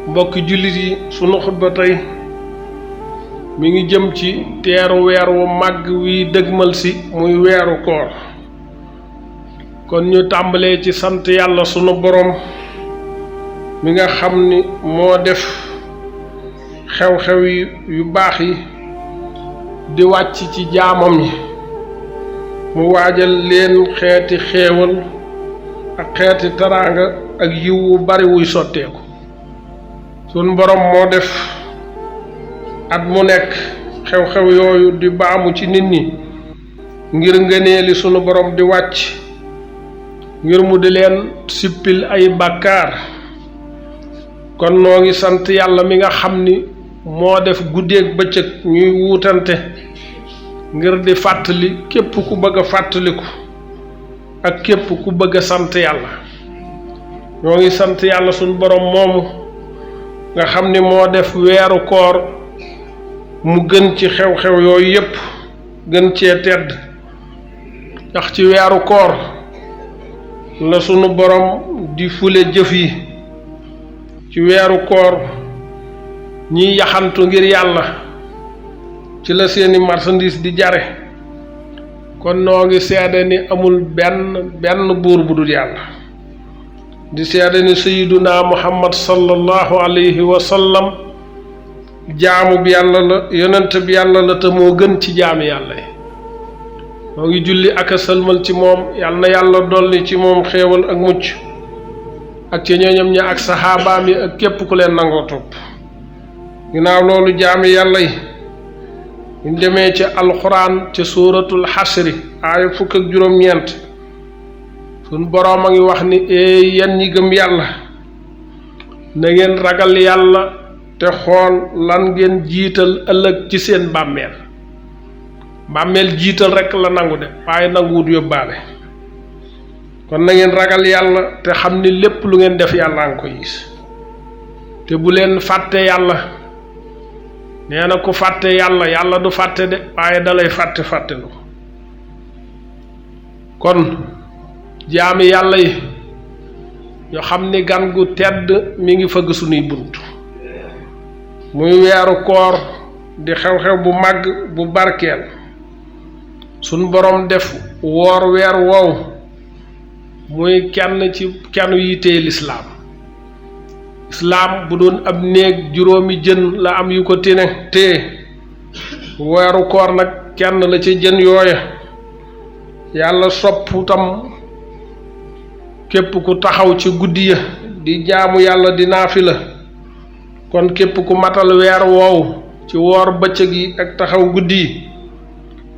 mbokki jullit yi sunu xutba tey mi ngi jëm ci teeru weer wu màgg wi dëgmal si muy weeru koor kon ñu tàmbalee ci sant yàlla sunu borom mi nga xam ni moo def xew-xew yu baax yi di wàcc ci jaamam yi mu waajal leen xeeti xéewal ak xeeti taraanga ak yiw wu bari wuy sotteeku sunu borom moo def at mu nekk xew-xew yooyu di baamu ci nit ñi ngir ngëneeli sunu borom di wàcc ngir mu di leen sippil ay bàkkaar kon noo ngi sant yàlla mi nga xam ni moo def guddeeg bëccëg ñuy wuutante ngir di fàttali képp ku bëgg a fàttaliku ak képp ku bëgg a sant yàlla ñoo ngi sant yàlla sunu borom moomu nga xam ni moo def weeru koor mu gën ci xew-xew yooyu yépp gën cee tedd ndax ci weeru koor la sunu borom di fule jëf yi ci weeru koor ñiy yaxantu ngir yàlla ci la seeni marchandise di jare kon noo ngi seede ni amul benn buur bu dul yàlla di seede ni sayyiduna muhammad sallallahu alayhi wa sallam jaamu bi yàlla la yonent bi yàlla la te moo gën ci jaami yàlla yi moo ngi julli ak a sëlmal ci moom yàlla na yàlla dolli ci moom xéewal ak mucc ak ci ñooñam ña ak saxaabaam yi ak képp ku leen nangoo topp ginnaaw loolu jaami yàlla yi ñu demee ci alxuraan ca suuratul xasri aaya 19 suñ boroom a ngi wax ni yéen ñi gëm yàlla na ngeen ragal yàlla te xool lan ngeen jiital ëllëg ci seen bàmmeel jiital rekk la nangu de waaye nanguwut yóbbaale kon na ngeen ragal yàlla te xam ni lépp lu ngeen def yàlla nga ko gis te bu leen fàtte yàlla nee na ku fàtte yàlla du fàtte de waaye dalay fàttelu kon jaami yàlla yi ñoo xam ni gan gu tedd mi ngi fëgg sunuy bunt muy weeru koor di xew-xew bu màgg bu barkeel sunu borom def woor weer woow muy kenn ci kenn yitee lislaam bu doon ab néeg juróomi jën la am yu ko tine weeru koor nag kenn la ci jën yooya yàlla sopp tam képp ku taxaw ci guddi ya di jaamu yàlla di naafila kon képp ku matal weer woow ci woor bëccëg yi ak taxaw guddi yi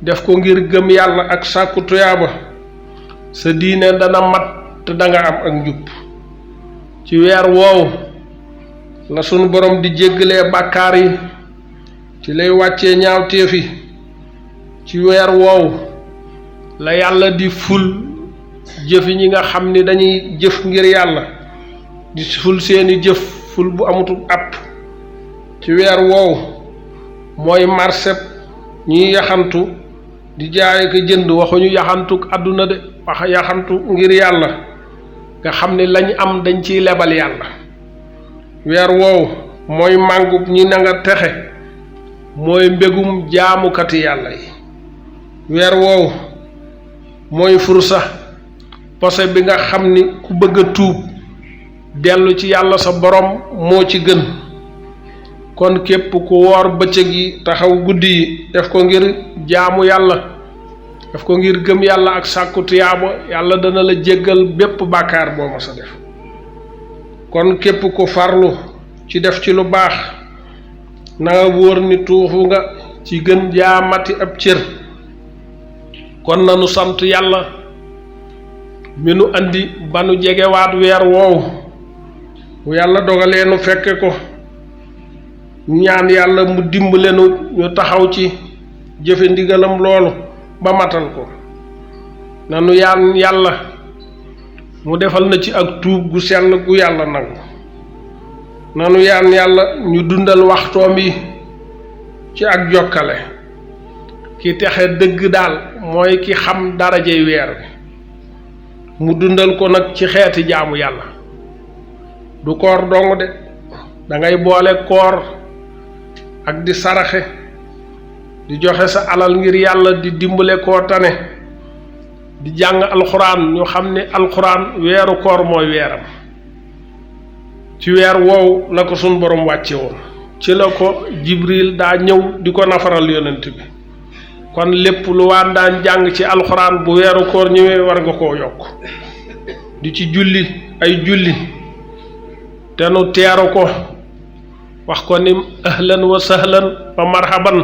def ko ngir gëm yàlla ak sàkku tuyaaba sa diine dana mat te danga am ak njub ci weer woow la sunu borom di jéggalee bàkkaar yi ci lay wàccee ñaawteef yi ci weer woow la yàlla di ful jëfi ñi nga xam ni dañuy jëf ngir yàlla di ful seeni jëf ful bu amutul àpp ci weer woow mooy marseb ñuy yaxantu di jaay ko jënd waxuñu yaxantuk àdduna de wax yaxantu ngir yàlla nga xam ni lañ am dañ ciy lebal yàlla weer woow mooy màngub ñi na nga texe mooy mbégum jaamukati yàlla yi weer woow mooy fursa pose bi nga xam ni ku bëgg a tuub dellu ci yàlla sa borom moo ci gën kon képp ku woor bëccëg yi taxaw guddi yi def ko ngir jaamu yàlla def ko ngir gëm yàlla ak sàkku tuyaaba yàlla dana la jéggal bépp bàkkaar boo ma sa def kon képp ku farlu ci def ci lu baax na nga wóor ni tuuxu nga ci gën jaamati ab cër kon nanu sant yàlla mi nu andi ba nu jegewaat weer woowu bu yàlla dogalee nu fekke ko ñaan yàlla mu dimbale nu ñu taxaw ci jëfe ndigalam loolu ba matal ko nanu yaan yàlla mu defal na ci ak tuub gu sell gu yàlla nangu nanu yaan yàlla ñu dundal waxtoom yi ci ak jokkale ki texe dëgg daal mooy ki xam darajey weer wi mu dundal ko nag ci xeeti jaamu yàlla du koor dong de da ngay boole koor ak di saraxe di joxe sa alal ngir yàlla di dimbale koo tane di jàng alxuraan ñu xam ne alxuraan weeru koor mooy weeram ci weer woowu la ko sunu borom wàcce woon ci la ko Jibril daa ñëw di ko nafaral yonent bi kon lépp lu waan daan jàng ci alxuraan bu weeru koor ñëwee war nga koo yokk di ci julli ay julli te nu teeru ko wax ko ni ahlan wa sahlan wa marhaban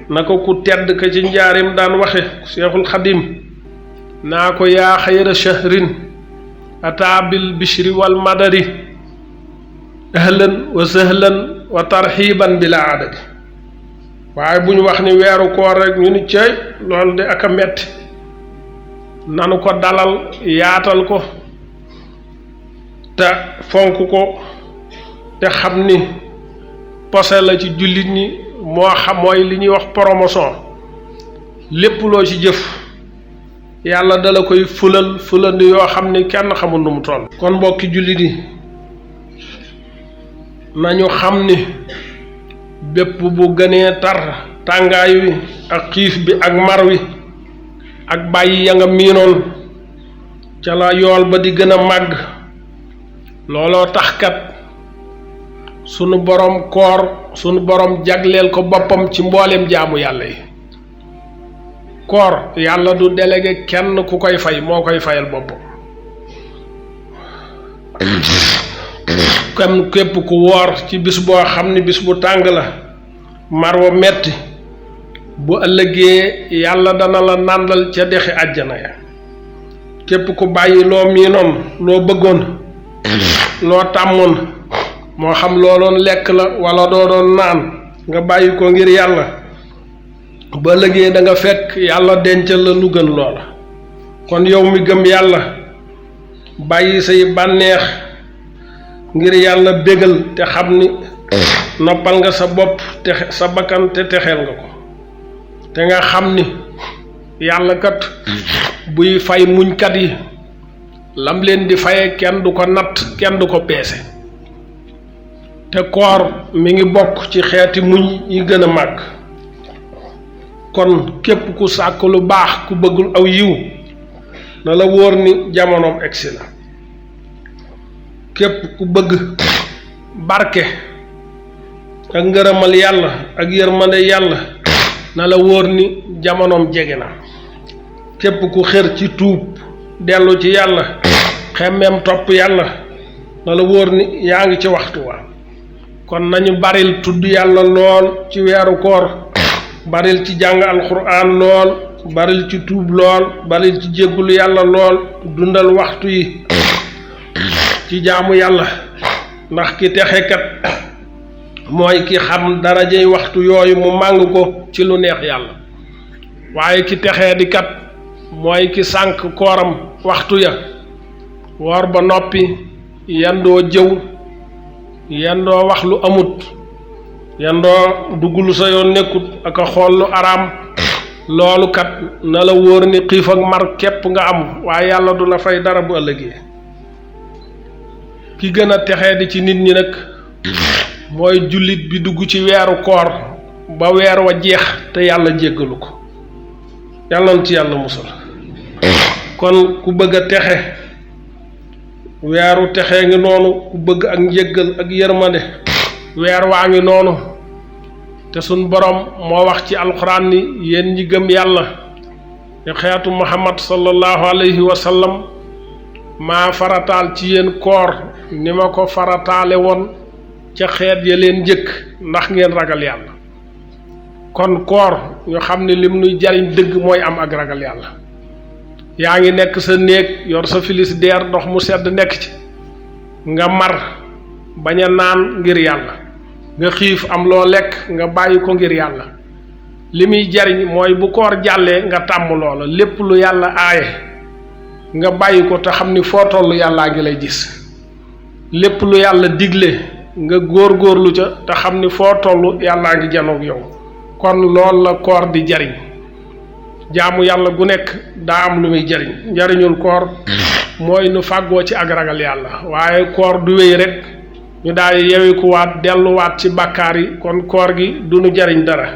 na ko ku tedd ka ci njaarim daan waxe Seexul Xadim naa ko yaa xayra shahrin ataa bil bishri wal madari ahlan wa sahlan wa tarxiban bila adadi waaye bu ñu wax ni weeru koor rek ñu ni cey loolu de ak a metti nanu ko dalal yaatal ko te fonk ko te xam ni posé la ci jullit ñi moo xam mooy li ñuy wax promotion lépp loo ci jëf yàlla dala koy fulandi yoo xam ni kenn xamul nu mu toll kon mbokki jullit yi nañu xam ni bépp bu gënee tar tàngaay wi ak xiif bi ak mar wi ak bàyyi ya nga miinoon ca la yool ba di gën a màgg looloo tax kat sunu borom koor sunu borom jagleel ko boppam ci mbooleem jaamu yàlla yi koor yàlla du délégué kenn ku koy fay moo koy fayal boppam kam képp ku woor ci bis boo xam ni bis bu tàng la mar wa metti bu ëllëgee yàlla dana la nàndal ca dexi àjjana ya képp ku bàyyi loo miinoon loo bëggoon loo tàmmoon moo xam loo doon lekk la wala doo doon naan nga bàyyi ko ngir yàlla ba ëllëgee da nga fekk yàlla dencal la lu gën loola kon yow mi gëm yàlla bàyyi say bànneex ngir yàlla bégal te xam ni noppal nga sa bopp te sa bakkan te texeel nga ko te nga xam ni yàlla kat buy fay muñkat yi lam leen di faye kenn du ko natt kenn du ko peese te koor mi ngi bokk ci xeeti muñ yi gën a màgg kon képp ku sàkk lu baax ku bëggul aw yiw na la wóor ni jamonoom egsi na képp ku bëgg barke ak ngërëmal yàlla ak yërmande yàlla na la wóor ni jamonoom jege na képp ku xër ci tuub dellu ci yàlla xemmeem topp yàlla na la wóor ni yaa ngi ci waxtu wa kon nañu baril tudd yàlla lool ci weeru koor baril ci jàng alxuraan lool baril ci tuub lool baril ci jéggulu yàlla lool dundal waxtu yi ci jaamu yàlla ndax ki texekat mooy ki xam darajey waxtu yooyu mu màng ko ci lu neex yàlla waaye ki texee di kat mooy ki sànk kooram waxtu ya woor ba noppi yendoo jëw yendoo wax lu amut yendoo dugg lu sa yoon nekkut ak a xool lu araam loolu kat na la wóor ni xiif ak mar képp nga am waaye yàlla du la fay dara bu ëllëgee ki gën a texee di ci nit ñi nag mooy jullit bi dugg ci weeru koor ba weer wa jeex te yàlla jéggalu ko yàlla na ci yàlla musal kon ku bëgg a texe weeru texe ngi noonu ku bëgg ak njéggal ak yërmande weer waa ngi noonu te suñ borom moo wax ci alxuraan ni yéen ñi gëm yàlla te xeetu muhammad sallallahu alayhi wa sallam maa farataal ci yéen koor ni ma ko farataale woon ca xeet ya leen njëkk ndax ngeen ragal yàlla kon koor ñu xam ne lim nuy jariñ dëgg mooy am ak ragal yàlla yaa ngi nekk sa néeg yor sa frigidaire ndox mu sedd nekk ci nga mar bañ a naan ngir yàlla nga xiif am loo lekk nga bàyyi ko ngir yàlla li muy jariñ mooy bu koor jàllee nga tàmm loola lépp lu yàlla aaye nga bàyyi ko te xam ni foo tollu yàllaa ngi lay gis lépp lu yàlla digle nga góorgóorlu ca te xam ni foo tollu yàllaa ngi janoog yow kon lool la koor di jariñ jaamu yàlla gu nekk daa am lu muy jariñ njariñul koor mooy nu fàggoo ci ak ragal yàlla waaye koor du wéy rek ñu daal yewikuwaat delluwaat ci bàkkaar yi kon koor gi duñu jariñ dara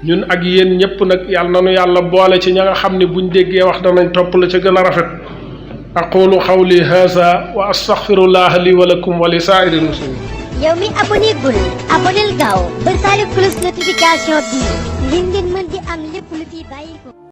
ñun ak yéen ñépp nag yàlla nanu yàlla boole ci ña nga xam ne buñ déggee wax danañ topp la ca gën a rafet aqulu qawli haza wa astaghfirullaha li wa lakum wa li saa'iril muslimin yow mi abonné gul abonnel gaaw bësal cloche notification bi ngir ngeen mën di am lépp lu fi bàyyi ko